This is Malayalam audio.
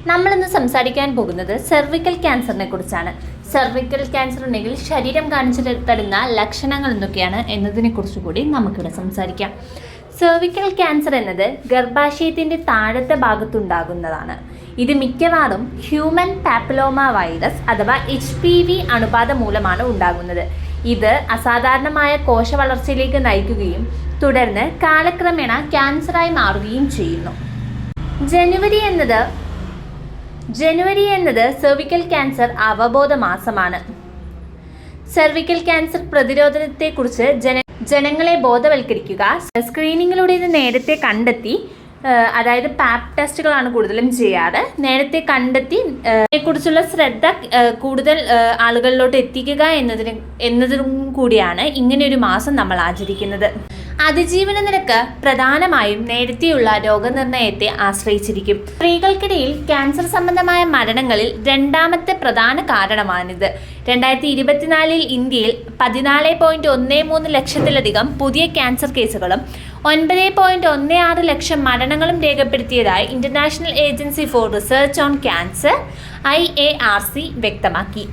നമ്മളിന്ന് സംസാരിക്കാൻ പോകുന്നത് സെർവിക്കൽ ക്യാൻസറിനെ കുറിച്ചാണ്. സെർവിക്കൽ ക്യാൻസർ ഉണ്ടെങ്കിൽ ശരീരം കാണിച്ചു തരുന്ന ലക്ഷണങ്ങൾ എന്തൊക്കെയാണ് എന്നതിനെക്കുറിച്ച് കൂടി നമുക്കിവിടെ സംസാരിക്കാം. സെർവിക്കൽ ക്യാൻസർ എന്നത് ഗർഭാശയത്തിൻ്റെ താഴത്തെ ഭാഗത്തുണ്ടാകുന്നതാണ്. ഇത് മിക്കവാറും ഹ്യൂമൻ പാപ്പിലോമ വൈറസ് അഥവാ HPV അണുബാധ മൂലമാണ് ഉണ്ടാകുന്നത്. ഇത് അസാധാരണമായ കോശവളർച്ചയിലേക്ക് നയിക്കുകയും തുടർന്ന് കാലക്രമേണ ക്യാൻസറായി മാറുകയും ചെയ്യുന്നു. ജനുവരി എന്നത് സെർവിക്കൽ ക്യാൻസർ അവബോധ മാസമാണ്. സെർവിക്കൽ ക്യാൻസർ പ്രതിരോധത്തെക്കുറിച്ച് ജനങ്ങളെ ബോധവൽക്കരിക്കുക, സ്ക്രീനിങ്ങിലൂടെ ഇത് നേരത്തെ കണ്ടെത്തി, അതായത് പാപ്പ് ടെസ്റ്റുകളാണ് കൂടുതലും ചെയ്യാറ്, നേരത്തെ കണ്ടെത്തി ഇതിനെക്കുറിച്ചുള്ള ശ്രദ്ധ കൂടുതൽ ആളുകളിലോട്ട് എത്തിക്കുക എന്നതിനും കൂടിയാണ് ഇങ്ങനെയൊരു മാസം നമ്മൾ ആചരിക്കുന്നത്. അതിജീവന നിരക്ക് പ്രധാനമായും നേരത്തെയുള്ള രോഗനിർണയത്തെ ആശ്രയിച്ചിരിക്കും. സ്ത്രീകൾക്കിടയിൽ ക്യാൻസർ സംബന്ധമായ മരണങ്ങളിൽ രണ്ടാമത്തെ പ്രധാന കാരണമാണിത്. 2024 ഇന്ത്യയിൽ 14.13 ലക്ഷത്തിലധികം പുതിയ ക്യാൻസർ കേസുകളും 9.16 ലക്ഷം മരണങ്ങളും രേഖപ്പെടുത്തിയതായി International Agency for Research on Cancer IARC വ്യക്തമാക്കി.